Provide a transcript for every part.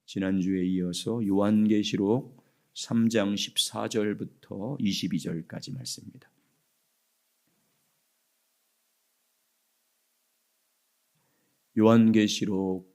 지난주에 이어서 요한계시록 3장 14절부터 22절까지 말씀입니다. 요한계시록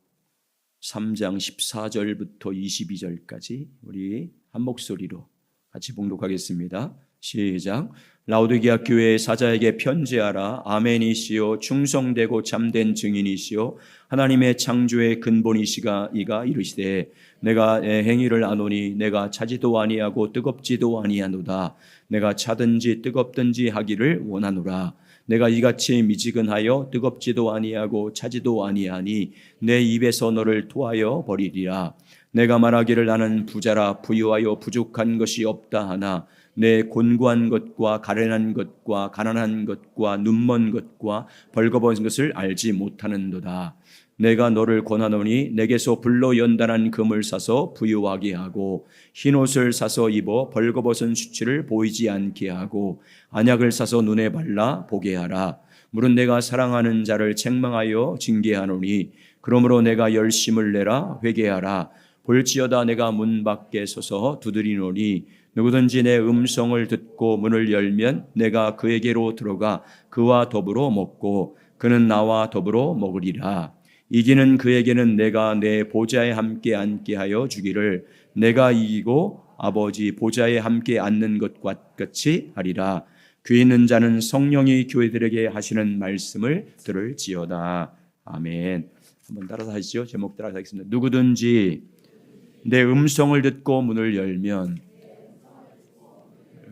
3장 14절부터 22절까지 우리 한 목소리로 같이 봉독하겠습니다. 시작. 라오디게아 교회의 사자에게 편지하라. 아멘이시요 충성되고 참된 증인이시요 하나님의 창조의 근본이시가 이가 이르시되 내가 내 행위를 아노니 내가 차지도 아니하고 뜨겁지도 아니하노다. 내가 차든지 뜨겁든지 하기를 원하노라. 내가 이같이 미지근하여 뜨겁지도 아니하고 차지도 아니하니 내 입에서 너를 토하여 버리리라. 내가 말하기를 나는 부자라 부유하여 부족한 것이 없다 하나 내 곤고한 것과 가련한 것과 가난한 것과 눈먼 것과 벌거벗은 것을 알지 못하는도다. 내가 너를 권하노니 내게서 불로 연단한 금을 사서 부유하게 하고 흰옷을 사서 입어 벌거벗은 수치를 보이지 않게 하고 안약을 사서 눈에 발라 보게 하라. 물은 내가 사랑하는 자를 책망하여 징계하노니 그러므로 내가 열심을 내라 회개하라. 볼지어다 내가 문 밖에 서서 두드리노니 누구든지 내 음성을 듣고 문을 열면 내가 그에게로 들어가 그와 더불어 먹고 그는 나와 더불어 먹으리라. 이기는 그에게는 내가 내 보좌에 함께 앉게 하여 주기를 내가 이기고 아버지 보좌에 함께 앉는 것과 같이 하리라. 귀 있는 자는 성령이 교회들에게 하시는 말씀을 들을지어다. 아멘. 한번 따라서 하시죠. 제목 따라서 하겠습니다. 누구든지 내 음성을 듣고 문을 열면,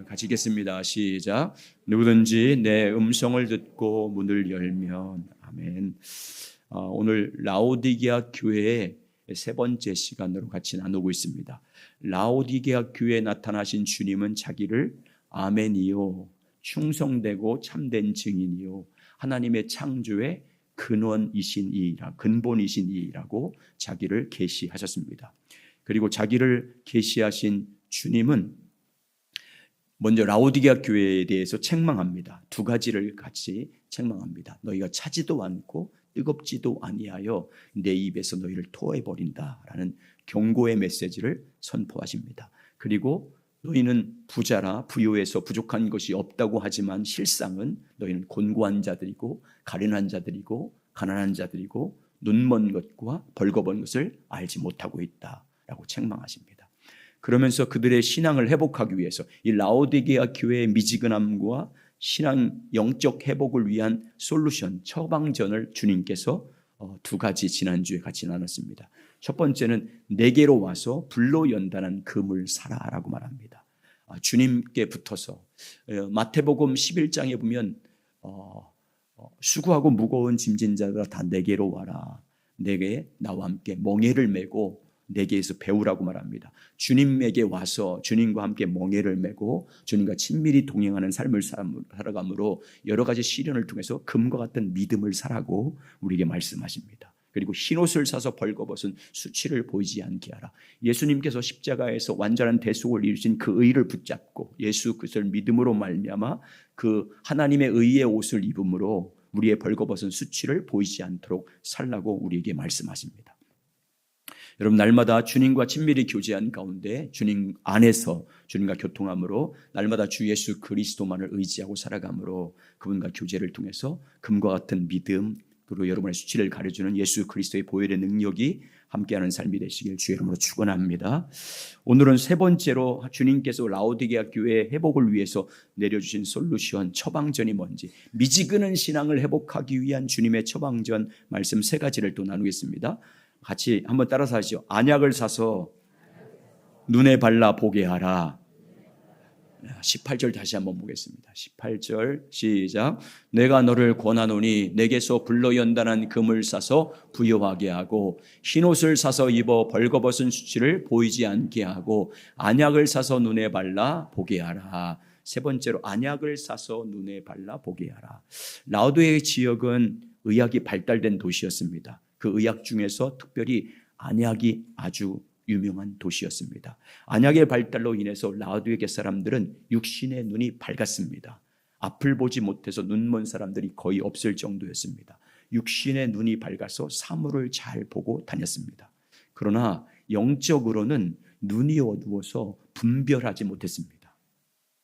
같이 읽겠습니다. 시작. 누구든지 내 음성을 듣고 문을 열면. 아멘. 오늘 라오디게아 교회의 세 번째 시간으로 같이 나누고 있습니다. 라오디게아 교회에 나타나신 주님은 자기를 아멘이요 충성되고 참된 증인이요 하나님의 창조의 근원이신 이라 근본이신 이라고 자기를 계시하셨습니다. 그리고 자기를 계시하신 주님은 먼저 라오디게아 교회에 대해서 책망합니다. 두 가지를 같이 책망합니다. 너희가 차지도 않고 뜨겁지도 아니하여 내 입에서 너희를 토해버린다라는 경고의 메시지를 선포하십니다. 그리고 너희는 부자라 부유해서 부족한 것이 없다고 하지만 실상은 너희는 곤고한 자들이고 가련한 자들이고 가난한 자들이고 눈먼 것과 벌거벗은 것을 알지 못하고 있다라고 책망하십니다. 그러면서 그들의 신앙을 회복하기 위해서 이 라오디게아 교회의 미지근함과 신앙 영적 회복을 위한 솔루션, 처방전을 주님께서 두 가지 지난주에 같이 나눴습니다. 첫 번째는 내게로 와서 불로 연단한 금을 사라라고 말합니다. 주님께 붙어서 마태복음 11장에 보면 수고하고 무거운 짐진 자들아 다 내게로 와라. 내게 나와 함께 멍에를 메고 내게에서 배우라고 말합니다. 주님에게 와서 주님과 함께 멍에를 메고 주님과 친밀히 동행하는 삶을 살아감으로 여러 가지 시련을 통해서 금과 같은 믿음을 사라고 우리에게 말씀하십니다. 그리고 흰옷을 사서 벌거벗은 수치를 보이지 않게 하라. 예수님께서 십자가에서 완전한 대속을 이루신 그 의를 붙잡고 예수 그리스도를 믿음으로 말미암아 그 하나님의 의의 옷을 입음으로 우리의 벌거벗은 수치를 보이지 않도록 살라고 우리에게 말씀하십니다. 여러분, 날마다 주님과 친밀히 교제한 가운데 주님 안에서 주님과 교통함으로 날마다 주 예수 그리스도만을 의지하고 살아감으로 그분과 교제를 통해서 금과 같은 믿음, 그리고 여러분의 수치를 가려주는 예수 그리스도의 보혈의 능력이 함께하는 삶이 되시길 주의 이름으로 축원합니다. 오늘은 세 번째로 주님께서 라오디게아 교회의 회복을 위해서 내려주신 솔루션, 처방전이 뭔지, 미지근한 신앙을 회복하기 위한 주님의 처방전 말씀 세 가지를 또 나누겠습니다. 같이 한번 따라서 하시죠. 안약을 사서 눈에 발라 보게 하라. 18절 다시 한번 보겠습니다. 18절 시작. 내가 너를 권하노니 내게서 불로 연단한 금을 사서 부유하게 하고 흰옷을 사서 입어 벌거벗은 수치를 보이지 않게 하고 안약을 사서 눈에 발라 보게 하라. 세 번째로 안약을 사서 눈에 발라 보게 하라. 라오디게아 지역은 의학이 발달된 도시였습니다. 그 의학 중에서 특별히 안약이 아주 유명한 도시였습니다. 안약의 발달로 인해서 라오디게아 사람들은 육신의 눈이 밝았습니다. 앞을 보지 못해서 눈먼 사람들이 거의 없을 정도였습니다. 육신의 눈이 밝아서 사물을 잘 보고 다녔습니다. 그러나 영적으로는 눈이 어두워서 분별하지 못했습니다.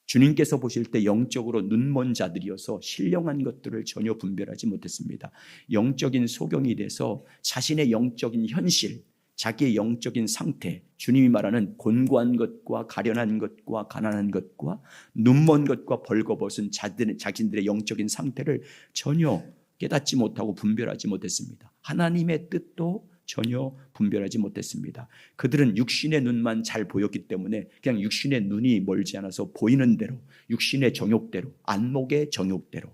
주님께서 보실 때 영적으로 눈먼 자들이어서 신령한 것들을 전혀 분별하지 못했습니다. 영적인 소경이 돼서 자신의 영적인 현실, 자기의 영적인 상태, 주님이 말하는 곤고한 것과 가련한 것과 가난한 것과 눈먼 것과 벌거벗은 자신들의 영적인 상태를 전혀 깨닫지 못하고 분별하지 못했습니다. 하나님의 뜻도 전혀 분별하지 못했습니다. 그들은 육신의 눈만 잘 보였기 때문에 그냥 육신의 눈이 멀지 않아서 보이는 대로, 육신의 정욕대로, 안목의 정욕대로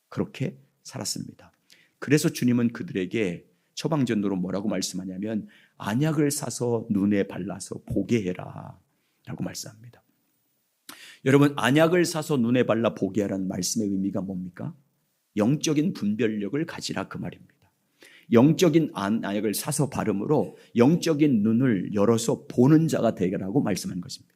그렇게 살았습니다. 그래서 주님은 그들에게 처방전으로 뭐라고 말씀하냐면 안약을 사서 눈에 발라서 보게 해라 라고 말씀합니다. 여러분, 안약을 사서 눈에 발라 보게 하라는 말씀의 의미가 뭡니까? 영적인 분별력을 가지라 그 말입니다. 영적인 안약을 사서 바름으로 영적인 눈을 열어서 보는 자가 되라고 말씀한 것입니다.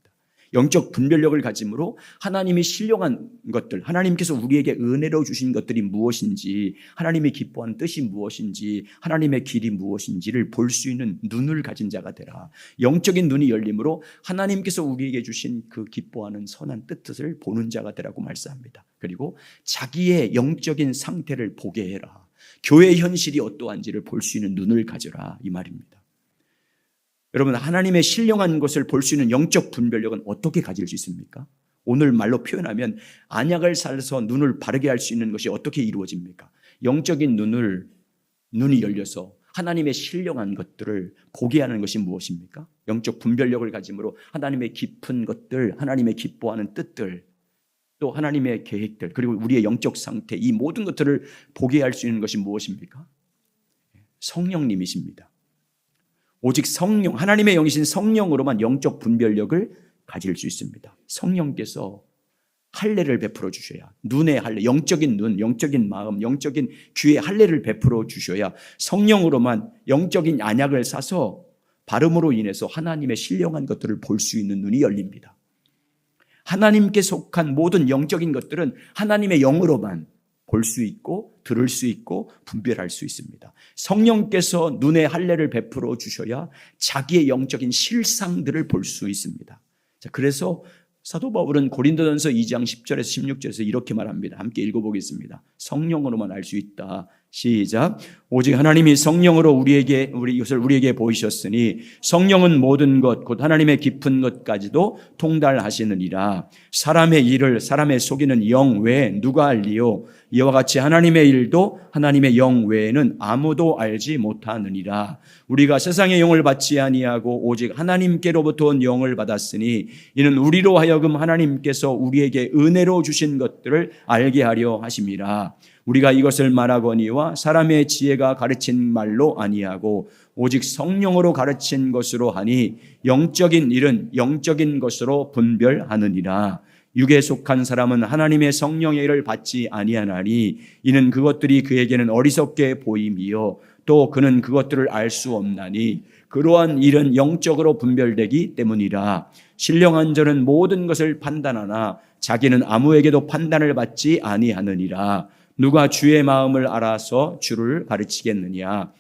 영적 분별력을 가짐으로 하나님이 신령한 것들, 하나님께서 우리에게 은혜로 주신 것들이 무엇인지, 하나님이 기뻐하는 뜻이 무엇인지, 하나님의 길이 무엇인지를 볼 수 있는 눈을 가진 자가 되라. 영적인 눈이 열림으로 하나님께서 우리에게 주신 그 기뻐하는 선한 뜻을 보는 자가 되라고 말씀합니다. 그리고 자기의 영적인 상태를 보게 해라. 교회의 현실이 어떠한지를 볼 수 있는 눈을 가져라 이 말입니다. 여러분, 하나님의 신령한 것을 볼 수 있는 영적 분별력은 어떻게 가질 수 있습니까? 오늘 말로 표현하면 안약을 사서 눈을 바르게 할 수 있는 것이 어떻게 이루어집니까? 영적인 눈이 열려서 하나님의 신령한 것들을 보게 하는 것이 무엇입니까? 영적 분별력을 가짐으로 하나님의 깊은 것들, 하나님의 기뻐하는 뜻들, 또 하나님의 계획들, 그리고 우리의 영적 상태, 이 모든 것들을 보게 할 수 있는 것이 무엇입니까? 성령님이십니다. 오직 성령, 하나님의 영이신 성령으로만 영적 분별력을 가질 수 있습니다. 성령께서 할례를 베풀어 주셔야, 눈의 할례, 영적인 눈, 영적인 마음, 영적인 귀의 할례를 베풀어 주셔야 성령으로만 영적인 안약을 사서 발음으로 인해서 하나님의 신령한 것들을 볼 수 있는 눈이 열립니다. 하나님께 속한 모든 영적인 것들은 하나님의 영으로만 볼 수 있고 들을 수 있고 분별할 수 있습니다. 성령께서 눈의 할례를 베풀어 주셔야 자기의 영적인 실상들을 볼 수 있습니다. 자, 그래서 사도 바울은 고린도전서 2장 10절에서 16절에서 이렇게 말합니다. 함께 읽어보겠습니다. 성령으로만 알 수 있다. 시작. 오직 하나님이 성령으로 이것을 우리에게 보이셨으니 성령은 모든 것 곧 하나님의 깊은 것까지도 통달하시느니라. 사람의 일을 사람의 속이는 영 외에 누가 알리요? 이와 같이 하나님의 일도 하나님의 영 외에는 아무도 알지 못하느니라. 우리가 세상의 영을 받지 아니하고 오직 하나님께로부터 온 영을 받았으니 이는 우리로 하여금 하나님께서 우리에게 은혜로 주신 것들을 알게 하려 하심이라. 우리가 이것을 말하거니와 사람의 지혜가 가르친 말로 아니하고 오직 성령으로 가르친 것으로 하니 영적인 일은 영적인 것으로 분별하느니라. 육에 속한 사람은 하나님의 성령의 일을 받지 아니하나니 이는 그것들이 그에게는 어리석게 보임이요 또 그는 그것들을 알 수 없나니 그러한 일은 영적으로 분별되기 때문이라. 신령한 자는 모든 것을 판단하나 자기는 아무에게도 판단을 받지 아니하느니라. 누가 주의 마음을 알아서 주를 가르치겠느냐?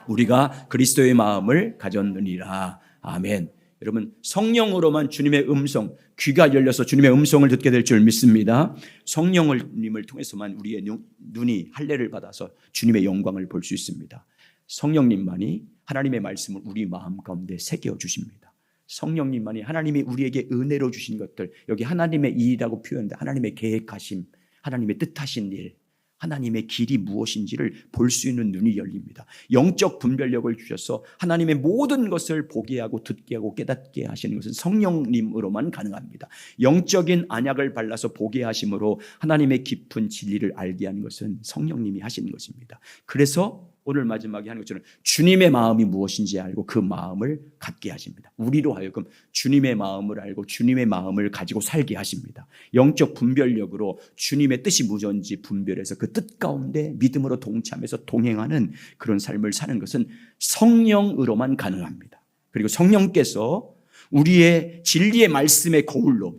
우리가 그리스도의 마음을 가졌느니라. 아멘. 여러분, 성령으로만 주님의 음성, 귀가 열려서 주님의 음성을 듣게 될 줄 믿습니다. 성령님을 통해서만 우리의 눈이 할례를 받아서 주님의 영광을 볼 수 있습니다. 성령님만이 하나님의 말씀을 우리 마음 가운데 새겨 주십니다. 성령님만이 하나님이 우리에게 은혜로 주신 것들, 여기 하나님의 일이라고 표현돼 하나님의 계획하심, 하나님의 뜻하신 일, 하나님의 길이 무엇인지를 볼 수 있는 눈이 열립니다. 영적 분별력을 주셔서 하나님의 모든 것을 보게 하고 듣게 하고 깨닫게 하시는 것은 성령님으로만 가능합니다. 영적인 안약을 발라서 보게 하심으로 하나님의 깊은 진리를 알게 하는 것은 성령님이 하시는 것입니다. 그래서 오늘 마지막에 하는 것처럼 주님의 마음이 무엇인지 알고 그 마음을 갖게 하십니다. 우리로 하여금 주님의 마음을 알고 주님의 마음을 가지고 살게 하십니다. 영적 분별력으로 주님의 뜻이 무엇인지 분별해서 그 뜻 가운데 믿음으로 동참해서 동행하는 그런 삶을 사는 것은 성령으로만 가능합니다. 그리고 성령께서 우리의 진리의 말씀의 거울로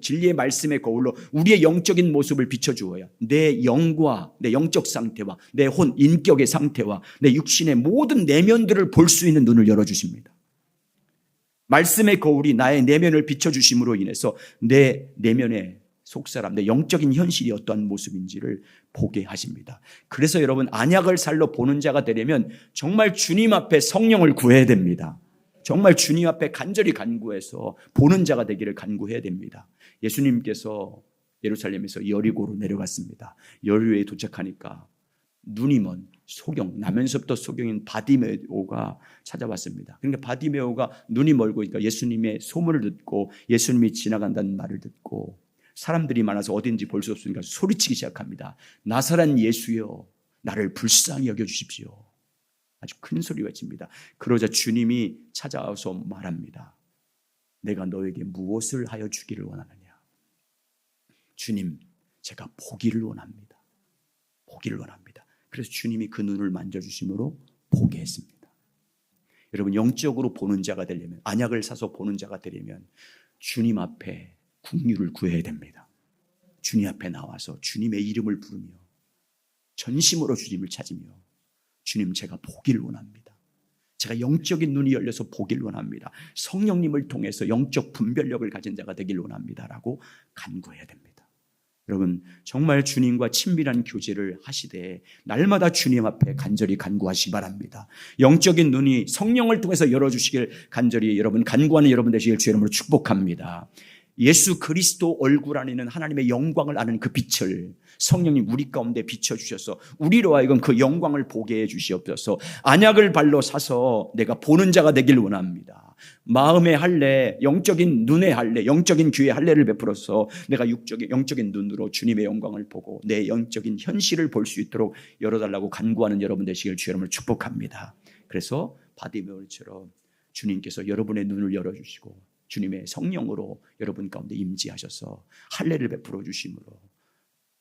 우리의 영적인 모습을 비춰주어야 내 영과 내 영적 상태와 내 혼, 인격의 상태와 내 육신의 모든 내면들을 볼 수 있는 눈을 열어주십니다. 말씀의 거울이 나의 내면을 비춰주심으로 인해서 내 내면의 속사람, 내 영적인 현실이 어떠한 모습인지를 보게 하십니다. 그래서 여러분, 안약을 살로 보는 자가 되려면 정말 주님 앞에 성령을 구해야 됩니다. 정말 주님 앞에 간절히 간구해서 보는 자가 되기를 간구해야 됩니다. 예수님께서 예루살렘에서 여리고로 내려갔습니다. 여리고에 도착하니까 눈이 먼 소경, 나면서부터 소경인 바디메오가 찾아왔습니다. 그러니까 바디메오가 눈이 멀고 있으니까 예수님의 소문을 듣고 예수님이 지나간다는 말을 듣고 사람들이 많아서 어딘지 볼 수 없으니까 소리치기 시작합니다. 나사렛 예수여, 나를 불쌍히 여겨주십시오. 아주 큰 소리 외칩니다. 그러자 주님이 찾아와서 말합니다. 내가 너에게 무엇을 하여 주기를 원하느냐? 주님, 제가 보기를 원합니다. 보기를 원합니다. 그래서 주님이 그 눈을 만져주심으로 보게 했습니다. 여러분, 영적으로 보는 자가 되려면, 안약을 사서 보는 자가 되려면 주님 앞에 긍휼을 구해야 됩니다. 주님 앞에 나와서 주님의 이름을 부르며 전심으로 주님을 찾으며 주님, 제가 보기를 원합니다. 제가 영적인 눈이 열려서 보기를 원합니다. 성령님을 통해서 영적 분별력을 가진 자가 되기를 원합니다라고 간구해야 됩니다. 여러분, 정말 주님과 친밀한 교제를 하시되 날마다 주님 앞에 간절히 간구하시기 바랍니다. 영적인 눈이 성령을 통해서 열어주시길 간절히 여러분 간구하는 여러분 되시길 주의 이름으로 축복합니다. 예수 그리스도 얼굴 안에 있는 하나님의 영광을 아는 그 빛을 성령님 우리 가운데 비춰주셔서 우리로 하여금 그 영광을 보게 해주시옵소서. 안약을 발로 사서 내가 보는 자가 되길 원합니다. 마음의 할례, 영적인 눈의 할례, 영적인 귀의 할례를 베풀어서 내가 영적인 눈으로 주님의 영광을 보고 내 영적인 현실을 볼 수 있도록 열어달라고 간구하는 여러분 되시길 주의 이름으로 축복합니다. 그래서 바디메오처럼 주님께서 여러분의 눈을 열어주시고 주님의 성령으로 여러분 가운데 임재하셔서 할례를 베풀어 주심으로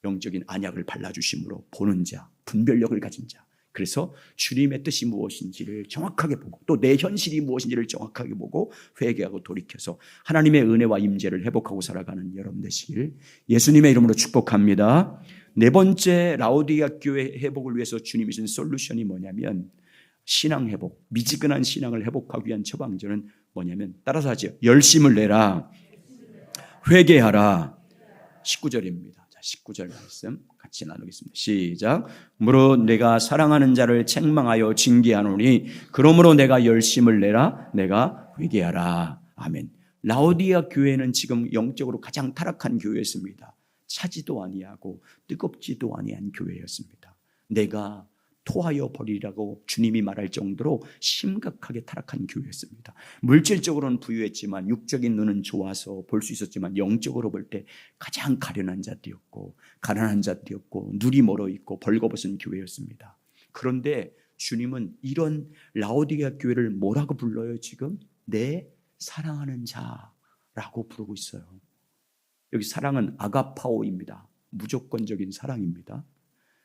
영적인 안약을 발라주심으로 보는 자, 분별력을 가진 자, 그래서 주님의 뜻이 무엇인지를 정확하게 보고 또 내 현실이 무엇인지를 정확하게 보고 회개하고 돌이켜서 하나님의 은혜와 임재를 회복하고 살아가는 여러분 되시길 예수님의 이름으로 축복합니다. 네 번째, 라오디게아 교회 회복을 위해서 주님이 주신 솔루션이 뭐냐면 신앙 회복, 미지근한 신앙을 회복하기 위한 처방전은 뭐냐면 따라서 하죠. 열심을 내라, 회개하라. 19절입니다. 자, 19절 말씀 같이 나누겠습니다. 시작. 무릇 내가 사랑하는 자를 책망하여 징계하노니 그러므로 내가 열심을 내라, 내가 회개하라. 아멘. 라오디게아 교회는 지금 영적으로 가장 타락한 교회였습니다. 차지도 아니하고 뜨겁지도 아니한 교회였습니다. 내가 토하여 버리라고 주님이 말할 정도로 심각하게 타락한 교회였습니다. 물질적으로는 부유했지만 육적인 눈은 좋아서 볼 수 있었지만 영적으로 볼 때 가장 가련한 자들이었고 가난한 자들이었고 눈이 멀어 있고 벌거벗은 교회였습니다. 그런데 주님은 이런 라오디게아 교회를 뭐라고 불러요? 지금 내 사랑하는 자라고 부르고 있어요. 여기 사랑은 아가파오입니다. 무조건적인 사랑입니다.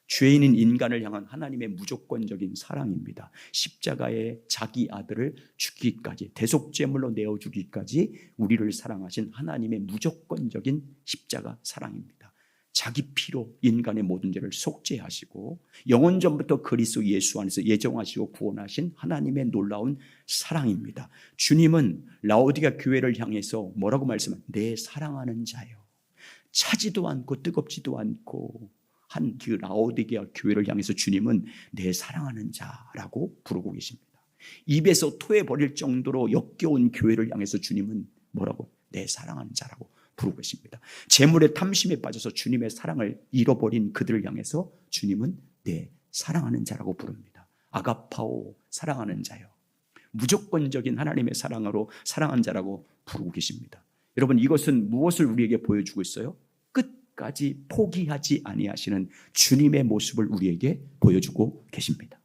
죄인인 인간을 향한 하나님의 무조건적인 사랑입니다. 십자가에 자기 아들을 죽기까지 대속제물로 내어주기까지 우리를 사랑하신 하나님의 무조건적인 십자가 사랑입니다. 자기 피로 인간의 모든 죄를 속죄하시고 영원전부터 그리스도 예수 안에서 예정하시고 구원하신 하나님의 놀라운 사랑입니다. 주님은 라오디게아 교회를 향해서 뭐라고 말씀하세요? 내 사랑하는 자요. 차지도 않고 뜨겁지도 않고 한 그 라오디게아 교회를 향해서 주님은 내 사랑하는 자라고 부르고 계십니다. 입에서 토해버릴 정도로 역겨운 교회를 향해서 주님은 뭐라고? 내 사랑하는 자라고 부르고 계십니다. 재물의 탐심에 빠져서 주님의 사랑을 잃어버린 그들을 향해서 주님은 내 사랑하는 자라고 부릅니다. 아가파오, 사랑하는 자요. 무조건적인 하나님의 사랑으로 사랑한 자라고 부르고 계십니다. 여러분, 이것은 무엇을 우리에게 보여주고 있어요? 끝까지 포기하지 아니하시는 주님의 모습을 우리에게 보여주고 계십니다.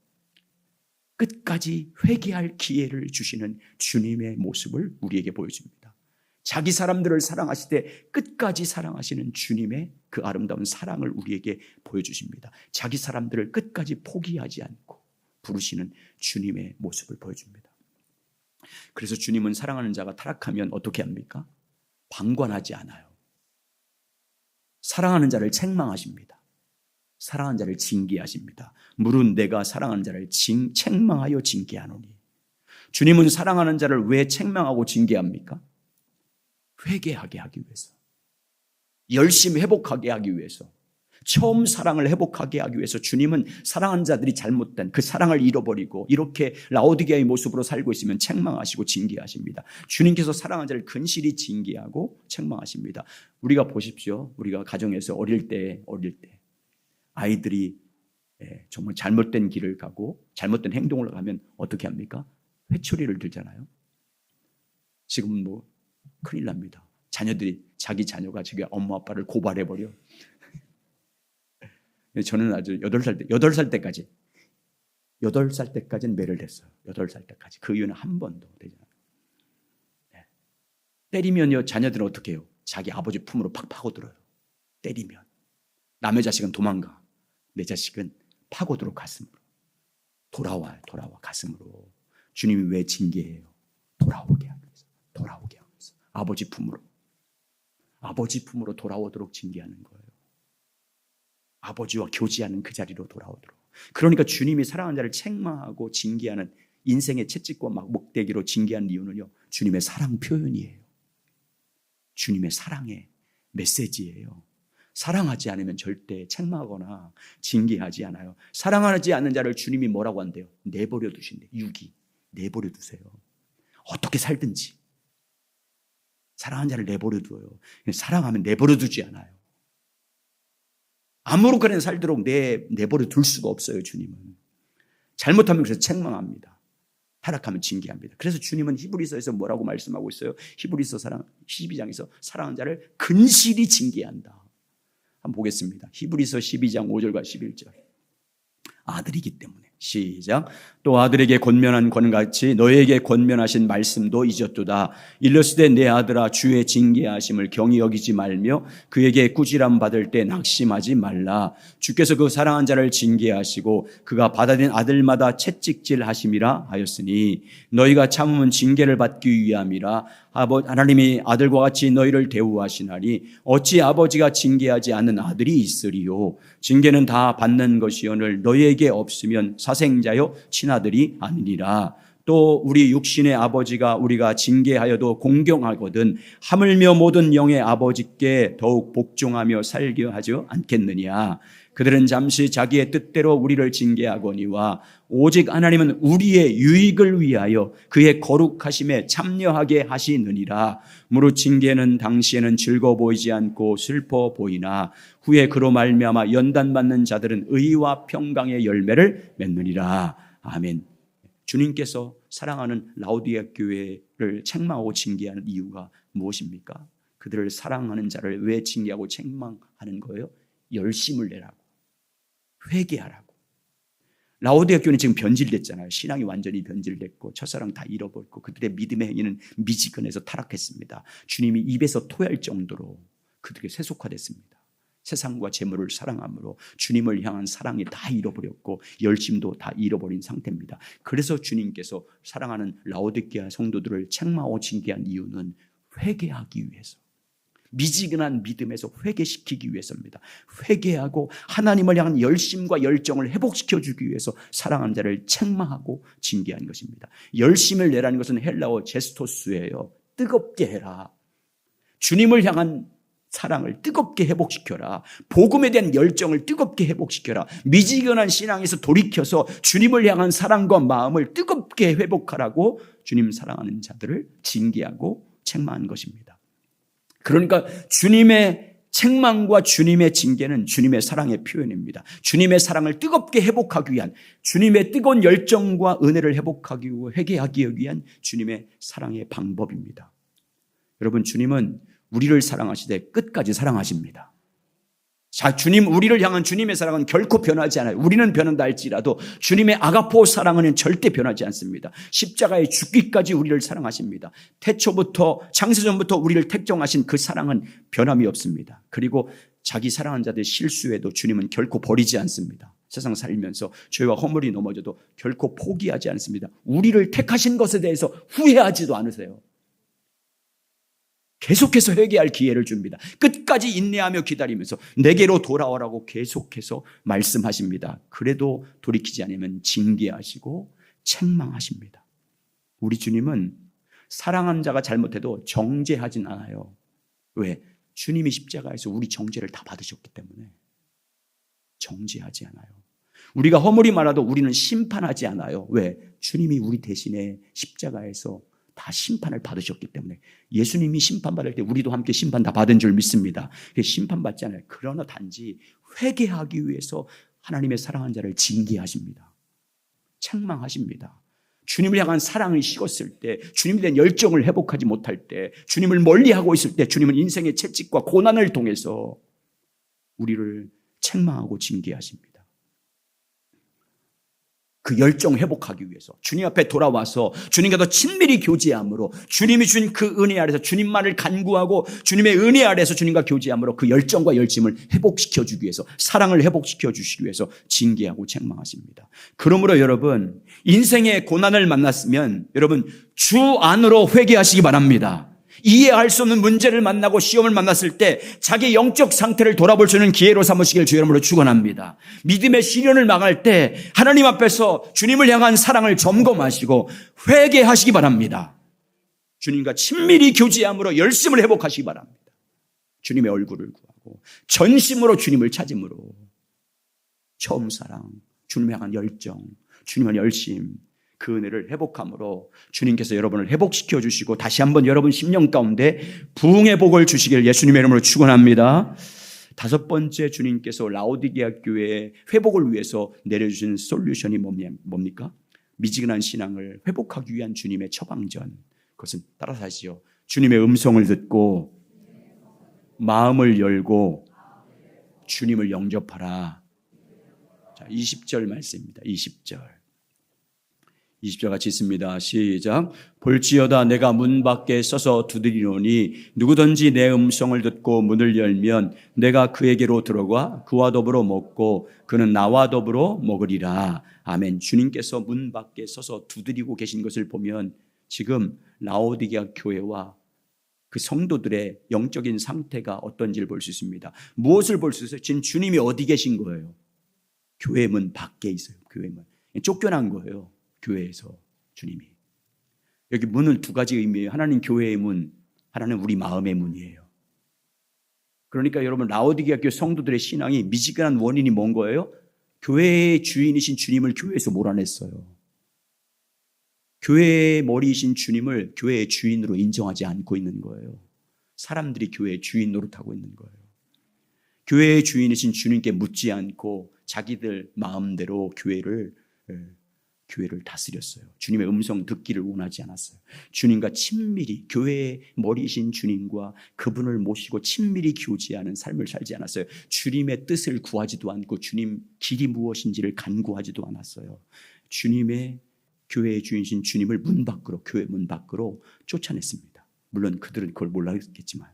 끝까지 회개할 기회를 주시는 주님의 모습을 우리에게 보여줍니다. 자기 사람들을 사랑하실 때 끝까지 사랑하시는 주님의 그 아름다운 사랑을 우리에게 보여주십니다. 자기 사람들을 끝까지 포기하지 않고 부르시는 주님의 모습을 보여줍니다. 그래서 주님은 사랑하는 자가 타락하면 어떻게 합니까? 방관하지 않아요. 사랑하는 자를 책망하십니다. 사랑하는 자를 징계하십니다. 무릇 내가 사랑하는 자를 책망하여 징계하노니 주님은 사랑하는 자를 왜 책망하고 징계합니까? 회개하게 하기 위해서, 열심히 회복하게 하기 위해서, 처음 사랑을 회복하게 하기 위해서 주님은 사랑하는 자들이 잘못된 그 사랑을 잃어버리고 이렇게 라오디게아의 모습으로 살고 있으면 책망하시고 징계하십니다. 주님께서 사랑하는 자를 근실히 징계하고 책망하십니다. 우리가 보십시오. 우리가 가정에서 어릴 때 아이들이 정말 잘못된 길을 가고 잘못된 행동을 하면 어떻게 합니까? 회초리를 들잖아요. 지금 뭐 큰일 납니다. 자기 자녀가 지금 엄마 아빠를 고발해버려. 저는 아주 8살 때까지는 매를 댔어요. 8살 때까지. 그 이유는 한 번도 되지 않아요. 때리면요, 자녀들은 어떻게 해요? 자기 아버지 품으로 팍 파고들어요. 때리면. 남의 자식은 도망가. 내 자식은 파고들어 가슴으로. 돌아와 가슴으로. 주님이 왜 징계해요? 돌아오게 하기 위해서. 아버지 품으로 돌아오도록 징계하는 거예요. 아버지와 교제하는 그 자리로 돌아오도록. 그러니까 주님이 사랑하는 자를 책망하고 징계하는, 인생의 채찍과 목대기로 징계하는 이유는요, 주님의 사랑 표현이에요. 주님의 사랑의 메시지예요. 사랑하지 않으면 절대 책망하거나 징계하지 않아요. 사랑하지 않는 자를 주님이 뭐라고 한대요? 내버려 두신대요. 유기. 내버려 두세요. 어떻게 살든지. 사랑하는 자를 내버려 두어요. 사랑하면 내버려 두지 않아요. 아무렇게나 살도록 내버려 둘 수가 없어요. 주님은 잘못하면 그래서 책망합니다. 타락하면 징계합니다. 그래서 주님은 히브리서에서 뭐라고 말씀하고 있어요? 히브리서 12장에서 사랑하는 자를 근실히 징계한다. 한번 보겠습니다. 히브리서 12장 5절과 11절. 아들이기 때문에. 시작. 또 아들에게 권면한 권같이 너에게 권면하신 말씀도 잊었도다. 일러스되 내 아들아, 주의 징계하심을 경히 여기지 말며 그에게 꾸지람 받을 때 낙심하지 말라. 주께서 그 사랑한 자를 징계하시고 그가 받아들인 아들마다 채찍질하심이라 하였으니 너희가 참으면 징계를 받기 위함이라. 하나님이 아들과 같이 너희를 대우하시나니 어찌 아버지가 징계하지 않는 아들이 있으리요. 징계는 다 받는 것이오늘 너희에게 없으면 사생자요 친아들이 아니니라. 또 우리 육신의 아버지가 우리가 징계하여도 공경하거든 하물며 모든 영의 아버지께 더욱 복종하며 살게 하지 않겠느냐. 그들은 잠시 자기의 뜻대로 우리를 징계하거니와 오직 하나님은 우리의 유익을 위하여 그의 거룩하심에 참여하게 하시느니라. 무릇 징계는 당시에는 즐거워 보이지 않고 슬퍼 보이나 후에 그로 말미암아 연단받는 자들은 의와 평강의 열매를 맺느니라. 아멘. 주님께서 사랑하는 라오디게아 교회를 책망하고 징계하는 이유가 무엇입니까? 그들을 사랑하는 자를 왜 징계하고 책망하는 거예요? 열심을 내라고, 회개하라고. 라오디게아 교회는 지금 변질됐잖아요. 신앙이 완전히 변질됐고 첫사랑 다 잃어버렸고 그들의 믿음의 행위는 미지근해서 타락했습니다. 주님이 입에서 토할 정도로 그들에게 세속화됐습니다. 세상과 재물을 사랑함으로 주님을 향한 사랑이 다 잃어버렸고 열심도 다 잃어버린 상태입니다. 그래서 주님께서 사랑하는 라오디게아 성도들을 책망하고 징계한 이유는 회개하기 위해서, 미지근한 믿음에서 회개시키기 위해서입니다. 회개하고 하나님을 향한 열심과 열정을 회복시켜주기 위해서 사랑하는 자를 책망하고 징계한 것입니다. 열심을 내라는 것은 헬라어 제스토스예요. 뜨겁게 해라. 주님을 향한 사랑을 뜨겁게 회복시켜라. 복음에 대한 열정을 뜨겁게 회복시켜라. 미지근한 신앙에서 돌이켜서 주님을 향한 사랑과 마음을 뜨겁게 회복하라고 주님 사랑하는 자들을 징계하고 책망한 것입니다. 그러니까 주님의 책망과 주님의 징계는 주님의 사랑의 표현입니다. 주님의 사랑을 뜨겁게 회복하기 위한, 주님의 뜨거운 열정과 은혜를 회복하기 위해 회개하기 위한 주님의 사랑의 방법입니다. 여러분, 주님은 우리를 사랑하시되 끝까지 사랑하십니다. 자, 우리를 향한 주님의 사랑은 결코 변하지 않아요. 우리는 변한다 할지라도 주님의 아가포 사랑은 절대 변하지 않습니다. 십자가에 죽기까지 우리를 사랑하십니다. 태초부터, 창세전부터 우리를 택정하신 그 사랑은 변함이 없습니다. 그리고 자기 사랑하는 자들 실수에도 주님은 결코 버리지 않습니다. 세상 살면서 죄와 허물이 넘어져도 결코 포기하지 않습니다. 우리를 택하신 것에 대해서 후회하지도 않으세요. 계속해서 회개할 기회를 줍니다. 끝까지 인내하며 기다리면서 내게로 돌아오라고 계속해서 말씀하십니다. 그래도 돌이키지 않으면 징계하시고 책망하십니다. 우리 주님은 사랑하는 자가 잘못해도 정죄하진 않아요. 왜? 주님이 십자가에서 우리 정죄를 다 받으셨기 때문에 정죄하지 않아요. 우리가 허물이 많아도 우리는 심판하지 않아요. 왜? 주님이 우리 대신에 십자가에서 다 심판을 받으셨기 때문에. 예수님이 심판받을 때 우리도 함께 심판 다 받은 줄 믿습니다. 심판받지 않아요. 그러나 단지 회개하기 위해서 하나님의 사랑하는 자를 징계하십니다. 책망하십니다. 주님을 향한 사랑을 식었을 때, 주님에 대한 열정을 회복하지 못할 때, 주님을 멀리하고 있을 때 주님은 인생의 채찍과 고난을 통해서 우리를 책망하고 징계하십니다. 그 열정 회복하기 위해서 주님 앞에 돌아와서 주님과 더 친밀히 교제함으로, 주님이 주신 그 은혜 아래서 주님만을 간구하고 주님의 은혜 아래서 주님과 교제함으로 그 열정과 열심을 회복시켜 주기 위해서, 사랑을 회복시켜 주시기 위해서 징계하고 책망하십니다. 그러므로 여러분, 인생의 고난을 만났으면 여러분 주 안으로 회개하시기 바랍니다. 이해할 수 없는 문제를 만나고 시험을 만났을 때 자기 영적 상태를 돌아볼 수 있는 기회로 삼으시길 주의 이름으로 축원합니다. 믿음의 시련을 망할 때 하나님 앞에서 주님을 향한 사랑을 점검하시고 회개하시기 바랍니다. 주님과 친밀히 교제함으로 열심을 회복하시기 바랍니다. 주님의 얼굴을 구하고 전심으로 주님을 찾음으로 처음 사랑, 주님을 향한 열정, 주님의 열심, 그 은혜를 회복함으로 주님께서 여러분을 회복시켜 주시고 다시 한번 여러분 심령 가운데 부흥의 복을 주시길 예수님의 이름으로 축원합니다. 다섯 번째, 주님께서 라오디게아 교회의 회복을 위해서 내려주신 솔루션이 뭡니까? 미지근한 신앙을 회복하기 위한 주님의 처방전. 그것은 따라서 하시죠. 주님의 음성을 듣고 마음을 열고 주님을 영접하라. 자, 20절 말씀입니다. 20절 같이 있습니다. 시작. 볼지어다 내가 문 밖에 서서 두드리노니 누구든지 내 음성을 듣고 문을 열면 내가 그에게로 들어가 그와 더불어 먹고 그는 나와 더불어 먹으리라. 아멘. 주님께서 문 밖에 서서 두드리고 계신 것을 보면 지금 라오디게아 교회와 그 성도들의 영적인 상태가 어떤지를 볼 수 있습니다. 무엇을 볼 수 있어요? 지금 주님이 어디 계신 거예요? 교회 문 밖에 있어요. 교회 문. 쫓겨난 거예요. 교회에서 주님이. 여기 문은 두 가지 의미예요. 하나는 교회의 문, 하나는 우리 마음의 문이에요. 그러니까 여러분 라오디게아 교회 성도들의 신앙이 미지근한 원인이 뭔 거예요? 교회의 주인이신 주님을 교회에서 몰아냈어요. 교회의 머리이신 주님을 교회의 주인으로 인정하지 않고 있는 거예요. 사람들이 교회의 주인 노릇하고 있는 거예요. 교회의 주인이신 주님께 묻지 않고 자기들 마음대로 교회를 다스렸어요. 주님의 음성 듣기를 원하지 않았어요. 주님과 친밀히, 교회의 머리이신 주님과 그분을 모시고 친밀히 교제하는 삶을 살지 않았어요. 주님의 뜻을 구하지도 않고 주님 길이 무엇인지를 간구하지도 않았어요. 주님의 교회의 주인이신 주님을 문 밖으로, 교회 문 밖으로 쫓아냈습니다. 물론 그들은 그걸 몰랐겠지만.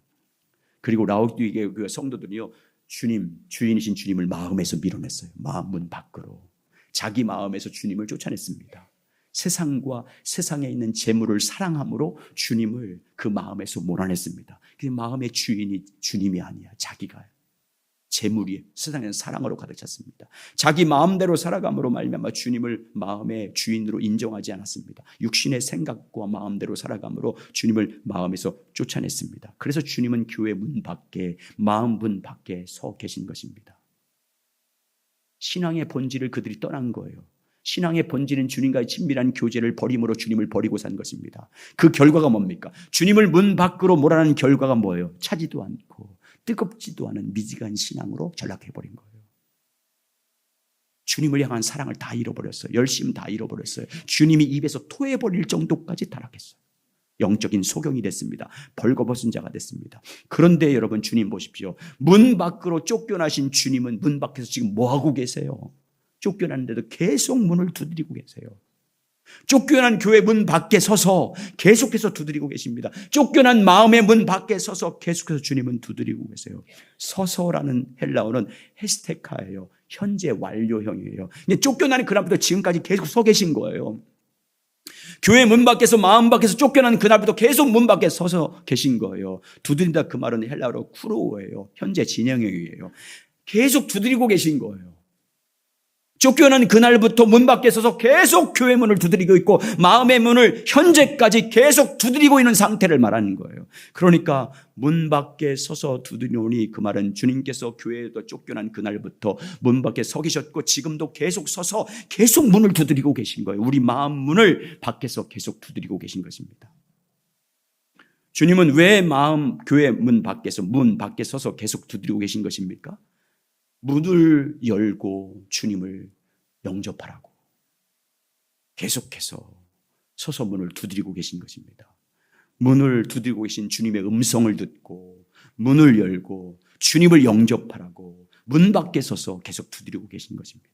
그리고 라오디게아 교회 성도들이요, 주인이신 주님을 마음에서 밀어냈어요. 마음 문 밖으로. 자기 마음에서 주님을 쫓아냈습니다. 세상과 세상에 있는 재물을 사랑함으로 주님을 그 마음에서 몰아냈습니다. 그 마음의 주인이 주님이 아니야. 자기가 재물이 세상에는 사랑으로 가득 찼습니다. 자기 마음대로 살아감으로 말미암아 주님을 마음의 주인으로 인정하지 않았습니다. 육신의 생각과 마음대로 살아감으로 주님을 마음에서 쫓아냈습니다. 그래서 주님은 교회 문 밖에, 마음 문 밖에 서 계신 것입니다. 신앙의 본질을 그들이 떠난 거예요. 신앙의 본질은 주님과의 친밀한 교제를 버림으로 주님을 버리고 산 것입니다. 그 결과가 뭡니까? 주님을 문 밖으로 몰아내는 결과가 뭐예요? 차지도 않고 뜨겁지도 않은 미지근한 신앙으로 전락해버린 거예요. 주님을 향한 사랑을 다 잃어버렸어요. 열심 다 잃어버렸어요. 주님이 입에서 토해버릴 정도까지 타락했어요. 영적인 소경이 됐습니다. 벌거벗은 자가 됐습니다. 그런데 여러분, 주님 보십시오. 문 밖으로 쫓겨나신 주님은 문 밖에서 지금 뭐하고 계세요? 쫓겨났는데도 계속 문을 두드리고 계세요. 쫓겨난 교회 문 밖에 서서 계속해서 두드리고 계십니다. 쫓겨난 마음의 문 밖에 서서 계속해서 주님은 두드리고 계세요. 서서라는 헬라어는 헤스테카예요. 현재 완료형이에요. 쫓겨난 그날부터 지금까지 계속 서 계신 거예요. 교회 문 밖에서, 마음 밖에서 쫓겨난 그날부터 계속 문 밖에 서서 계신 거예요. 두드린다 그 말은 헬라어로 쿠로예요. 현재 진행형이에요. 계속 두드리고 계신 거예요. 쫓겨난 그날부터 문 밖에 서서 계속 교회 문을 두드리고 있고 마음의 문을 현재까지 계속 두드리고 있는 상태를 말하는 거예요. 그러니까 문 밖에 서서 두드리노니 그 말은 주님께서 교회에도 쫓겨난 그날부터 문 밖에 서 계셨고 지금도 계속 서서 계속 문을 두드리고 계신 거예요. 우리 마음 문을 밖에서 계속 두드리고 계신 것입니다. 주님은 왜 교회 문 밖에 서서 계속 두드리고 계신 것입니까? 문을 열고 주님을 영접하라고 계속해서 서서 문을 두드리고 계신 것입니다. 문을 두드리고 계신 주님의 음성을 듣고 문을 열고 주님을 영접하라고 문 밖에 서서 계속 두드리고 계신 것입니다.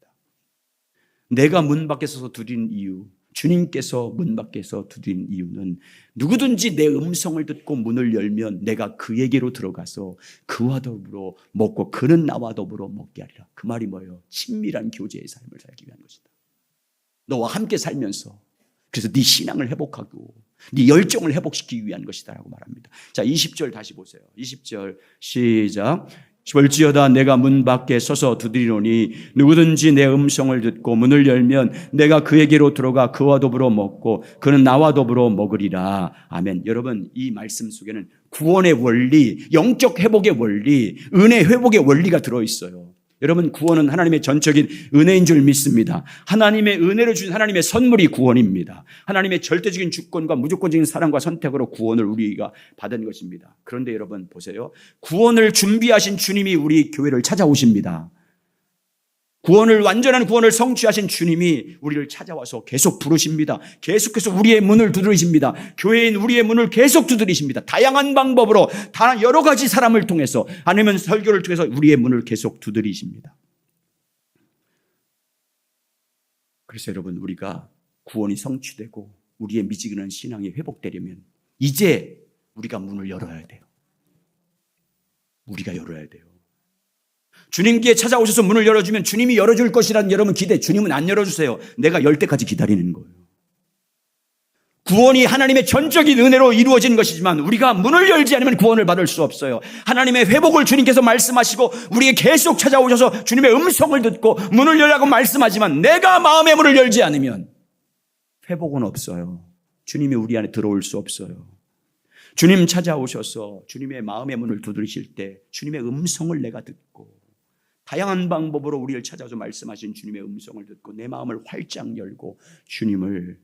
내가 문 밖에 서서 두드리는 이유, 주님께서 문 밖에서 두드린 이유는 누구든지 내 음성을 듣고 문을 열면 내가 그에게로 들어가서 그와 더불어 먹고 그는 나와 더불어 먹게 하리라. 그 말이 뭐예요? 친밀한 교제의 삶을 살기 위한 것이다. 너와 함께 살면서 그래서 네 신앙을 회복하고 네 열정을 회복시키기 위한 것이다 라고 말합니다. 자, 20절 다시 보세요. 20절 시작. 볼지어다 내가 문 밖에 서서 두드리노니 누구든지 내 음성을 듣고 문을 열면 내가 그에게로 들어가 그와 더불어 먹고 그는 나와 더불어 먹으리라. 아멘. 여러분, 이 말씀 속에는 구원의 원리, 영적 회복의 원리, 은혜 회복의 원리가 들어있어요. 여러분, 구원은 하나님의 전적인 은혜인 줄 믿습니다. 하나님의 은혜를 주신 하나님의 선물이 구원입니다. 하나님의 절대적인 주권과 무조건적인 사랑과 선택으로 구원을 우리가 받은 것입니다. 그런데 여러분 보세요. 구원을 준비하신 주님이 우리 교회를 찾아오십니다. 완전한 구원을 성취하신 주님이 우리를 찾아와서 계속 부르십니다. 계속해서 우리의 문을 두드리십니다. 교회인 우리의 문을 계속 두드리십니다. 다양한 방법으로 여러 가지 사람을 통해서 아니면 설교를 통해서 우리의 문을 계속 두드리십니다. 그래서 여러분, 우리가 구원이 성취되고 우리의 미지근한 신앙이 회복되려면 이제 우리가 문을 열어야 돼요. 우리가 열어야 돼요. 주님께 찾아오셔서 문을 열어주면 주님이 열어줄 것이라는 여러분 기대. 주님은 안 열어주세요. 내가 열 때까지 기다리는 거예요. 구원이 하나님의 전적인 은혜로 이루어진 것이지만 우리가 문을 열지 않으면 구원을 받을 수 없어요. 하나님의 회복을 주님께서 말씀하시고 우리에게 계속 찾아오셔서 주님의 음성을 듣고 문을 열라고 말씀하지만 내가 마음의 문을 열지 않으면 회복은 없어요. 주님이 우리 안에 들어올 수 없어요. 주님 찾아오셔서 주님의 마음의 문을 두드리실 때 주님의 음성을 내가 듣고 다양한 방법으로 우리를 찾아서 말씀하신 주님의 음성을 듣고 내 마음을 활짝 열고 주님을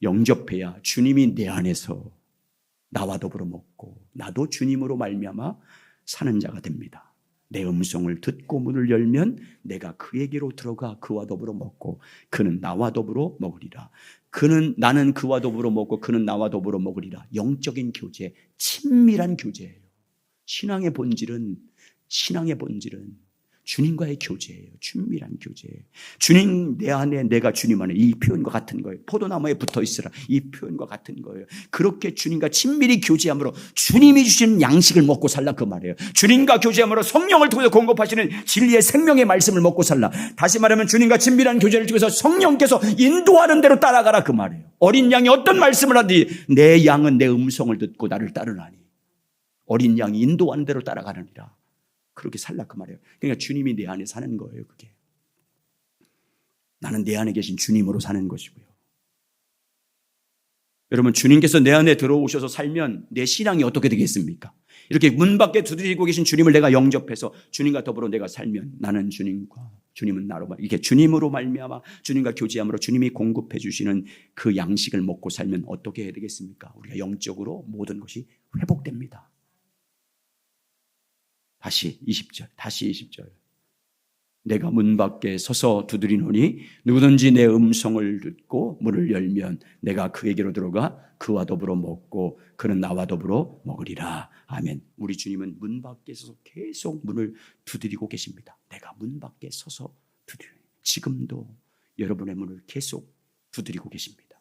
영접해야 주님이 내 안에서 나와 더불어 먹고 나도 주님으로 말미암아 사는 자가 됩니다. 내 음성을 듣고 문을 열면 내가 그에게로 들어가 그와 더불어 먹고 그는 나와 더불어 먹으리라. 나는 그와 더불어 먹고 그는 나와 더불어 먹으리라. 영적인 교제, 친밀한 교제예요. 신앙의 본질은 주님과의 교제예요. 친밀한 교제예요. 주님 내 안에 내가 주님 안에, 이 표현과 같은 거예요. 포도나무에 붙어 있으라, 이 표현과 같은 거예요. 그렇게 주님과 친밀히 교제함으로 주님이 주시는 양식을 먹고 살라, 그 말이에요. 주님과 교제함으로 성령을 통해서 공급하시는 진리의 생명의 말씀을 먹고 살라. 다시 말하면 주님과 친밀한 교제를 통해서 성령께서 인도하는 대로 따라가라, 그 말이에요. 어린 양이 어떤 말씀을 하든지 내 양은 내 음성을 듣고 나를 따르나니 어린 양이 인도하는 대로 따라가느니라. 그렇게 살라, 그 말이에요. 그러니까 주님이 내 안에 사는 거예요. 그게 나는 내 안에 계신 주님으로 사는 것이고요. 여러분, 주님께서 내 안에 들어오셔서 살면 내 신앙이 어떻게 되겠습니까? 이렇게 문 밖에 두드리고 계신 주님을 내가 영접해서 주님과 더불어 내가 살면 나는 주님과 주님은 나로 이렇게 주님으로 말미암아 주님과 교제함으로 주님이 공급해 주시는 그 양식을 먹고 살면 어떻게 해야 되겠습니까? 우리가 영적으로 모든 것이 회복됩니다. 다시 20절. 내가 문 밖에 서서 두드리노니 누구든지 내 음성을 듣고 문을 열면 내가 그에게로 들어가 그와 더불어 먹고 그는 나와 더불어 먹으리라. 아멘. 우리 주님은 문 밖에 서서 계속 문을 두드리고 계십니다. 내가 문 밖에 서서 두드리니 지금도 여러분의 문을 계속 두드리고 계십니다.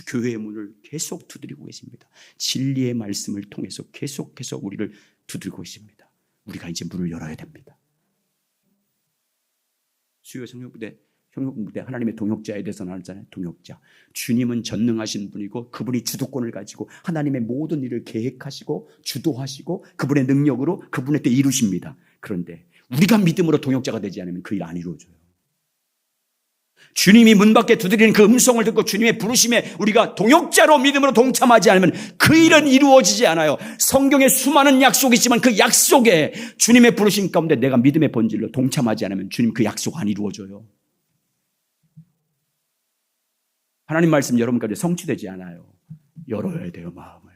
교회의 문을 계속 두드리고 계십니다. 진리의 말씀을 통해서 계속해서 우리를 두드리고 있습니다. 우리가 이제 문을 열어야 됩니다. 수요 성령부대 하나님의 동역자에 대해서 나눴잖아요. 동역자. 주님은 전능하신 분이고 그분이 주도권을 가지고 하나님의 모든 일을 계획하시고 주도하시고 그분의 능력으로 그분의 때 이루십니다. 그런데 우리가 믿음으로 동역자가 되지 않으면 그 일 안 이루어져요. 주님이 문 밖에 두드리는 그 음성을 듣고 주님의 부르심에 우리가 동역자로 믿음으로 동참하지 않으면 그 일은 이루어지지 않아요. 성경에 수많은 약속이 있지만 그 약속에 주님의 부르심 가운데 내가 믿음의 본질로 동참하지 않으면 주님 그 약속 안 이루어져요. 하나님 말씀 여러분 가운데 성취되지 않아요. 열어야 돼요, 마음을.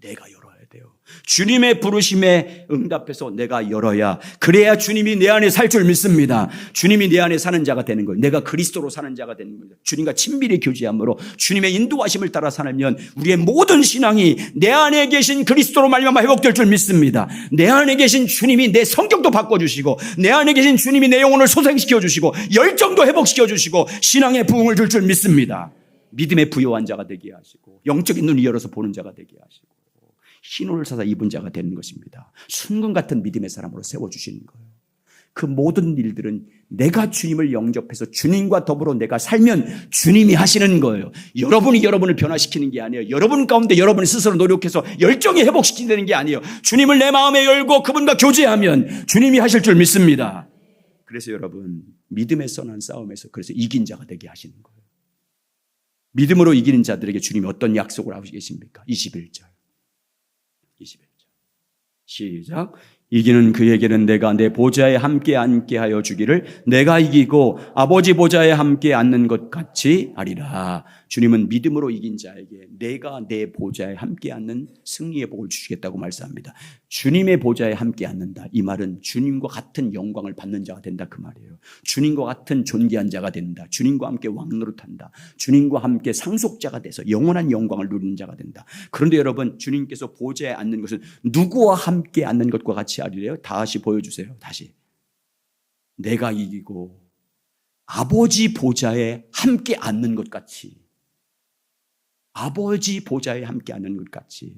내가 열어야 돼요. 주님의 부르심에 응답해서 내가 열어야, 그래야 주님이 내 안에 살 줄 믿습니다. 주님이 내 안에 사는 자가 되는 거예요. 내가 그리스도로 사는 자가 되는 거예요. 주님과 친밀히 교제함으로 주님의 인도하심을 따라 살면 우리의 모든 신앙이 내 안에 계신 그리스도로 말미암아 회복될 줄 믿습니다. 내 안에 계신 주님이 내 성격도 바꿔주시고, 내 안에 계신 주님이 내 영혼을 소생시켜 주시고, 열정도 회복시켜 주시고, 신앙의 부흥을 줄 믿습니다. 믿음의 부요한 자가 되게 하시고, 영적인 눈이 열어서 보는 자가 되게 하시고, 흰옷을 사서 입은 자가 되는 것입니다. 순금 같은 믿음의 사람으로 세워주시는 거예요. 그 모든 일들은 내가 주님을 영접해서 주님과 더불어 내가 살면 주님이 하시는 거예요. 여러분이 여러분을 변화시키는 게 아니에요. 여러분 가운데 여러분이 스스로 노력해서 열정이 회복시키는 게 아니에요. 주님을 내 마음에 열고 그분과 교제하면 주님이 하실 줄 믿습니다. 그래서 여러분, 믿음에 선한 싸움에서 그래서 이긴 자가 되게 하시는 거예요. 믿음으로 이기는 자들에게 주님이 어떤 약속을 하고 계십니까? 21절. 시작. 이기는 그에게는 내가 내 보좌에 함께 앉게 하여 주기를, 내가 이기고 아버지 보좌에 함께 앉는 것 같이 하리라. 주님은 믿음으로 이긴 자에게 내가 내 보좌에 함께 앉는 승리의 복을 주시겠다고 말씀합니다. 주님의 보좌에 함께 앉는다, 이 말은 주님과 같은 영광을 받는 자가 된다, 그 말이에요. 주님과 같은 존귀한 자가 된다. 주님과 함께 왕노릇한다. 주님과 함께 상속자가 돼서 영원한 영광을 누리는 자가 된다. 그런데 여러분, 주님께서 보좌에 앉는 것은 누구와 함께 앉는 것과 같이 하리래요? 다시 보여주세요. 다시. 내가 이기고 아버지 보좌에 함께 앉는 것 같이. 아버지 보좌에 함께 앉는 것 같이.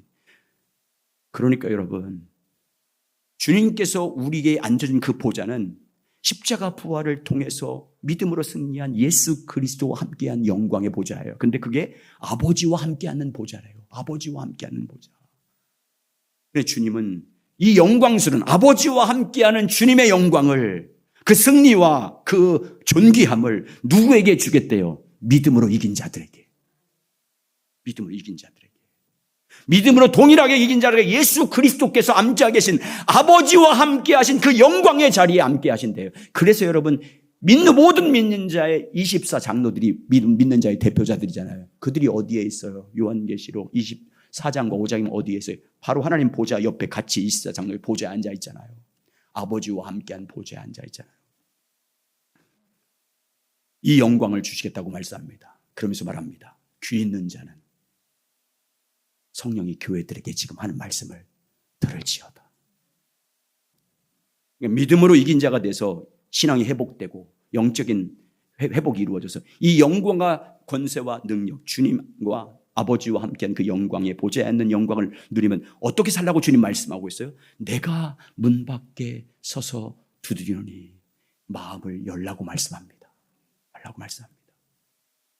그러니까 여러분, 주님께서 우리에게 앉아준 그 보좌는 십자가 부활을 통해서 믿음으로 승리한 예수 그리스도와 함께한 영광의 보좌예요. 근데 그게 아버지와 함께 앉는 보좌래요. 아버지와 함께 앉는 보좌. 그래서 주님은 이 영광스러운 아버지와 함께하는 주님의 영광을, 그 승리와 그 존귀함을 누구에게 주겠대요? 믿음으로 이긴 자들에게. 믿음으로 이긴 자들에게. 믿음으로 동일하게 이긴 자들에게 예수 그리스도께서 앉아 계신 아버지와 함께 하신 그 영광의 자리에 함께 하신대요. 그래서 여러분, 모든 믿는 자의 24 장로들이 믿는 자의 대표자들이잖아요. 그들이 어디에 있어요? 요한계시록 24장과 5장이면 어디에 있어요? 바로 하나님 보좌 옆에 같이 24 장로의 보좌에 앉아 있잖아요. 아버지와 함께한 보좌에 앉아 있잖아요. 이 영광을 주시겠다고 말씀합니다. 그러면서 말합니다. 귀 있는 자는 성령이 교회들에게 지금 하는 말씀을 들을지어다. 믿음으로 이긴 자가 돼서 신앙이 회복되고 영적인 회복이 이루어져서 이 영광과 권세와 능력, 주님과 아버지와 함께한 그 영광의 보좌에 앉는 영광을 누리면 어떻게 살라고 주님 말씀하고 있어요? 내가 문 밖에 서서 두드리노니 마음을 열라고 말씀합니다. 열라고 말씀합니다.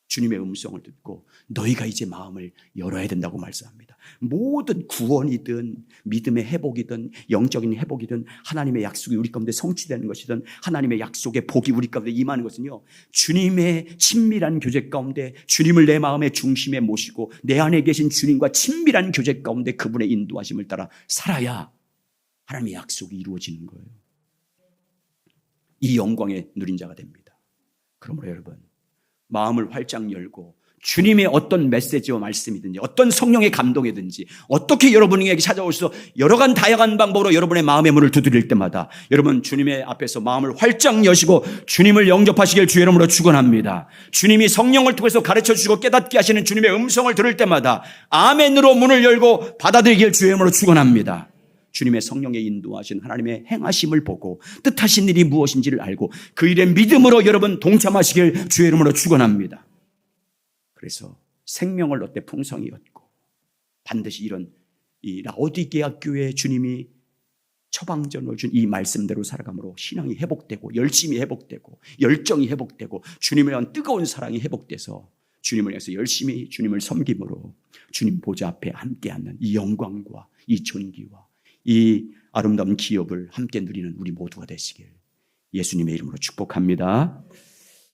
주님의 음성을 듣고 너희가 이제 마음을 열어야 된다고 말씀합니다. 모든 구원이든 믿음의 회복이든 영적인 회복이든 하나님의 약속이 우리 가운데 성취되는 것이든 하나님의 약속의 복이 우리 가운데 임하는 것은요, 주님의 친밀한 교제 가운데 주님을 내 마음의 중심에 모시고 내 안에 계신 주님과 친밀한 교제 가운데 그분의 인도하심을 따라 살아야 하나님의 약속이 이루어지는 거예요. 이 영광에 누린 자가 됩니다. 그러므로 여러분, 마음을 활짝 열고 주님의 어떤 메시지와 말씀이든지 어떤 성령의 감동이든지 어떻게 여러분에게 찾아오셔서 여러 가지 다양한 방법으로 여러분의 마음의 문을 두드릴 때마다 여러분 주님의 앞에서 마음을 활짝 여시고 주님을 영접하시길 주의 이름으로 축원합니다. 주님이 성령을 통해서 가르쳐주시고 깨닫게 하시는 주님의 음성을 들을 때마다 아멘으로 문을 열고 받아들이길 주의 이름으로 축원합니다. 주님의 성령의 인도하신 하나님의 행하심을 보고 뜻하신 일이 무엇인지를 알고 그 일에 믿음으로 여러분 동참하시길 주의 이름으로 축원합니다. 그래서 생명을 얻되 풍성히 얻고 반드시 이런 이 라오디게아 교회에 주님이 처방전을 준 이 말씀대로 살아감으로 신앙이 회복되고 열심히 회복되고 열정이 회복되고 주님을 향한 뜨거운 사랑이 회복돼서 주님을 향해서 열심히 주님을 섬김으로 주님 보좌 앞에 함께하는 이 영광과 이 존귀와 이 아름다운 기업을 함께 누리는 우리 모두가 되시길 예수님의 이름으로 축복합니다.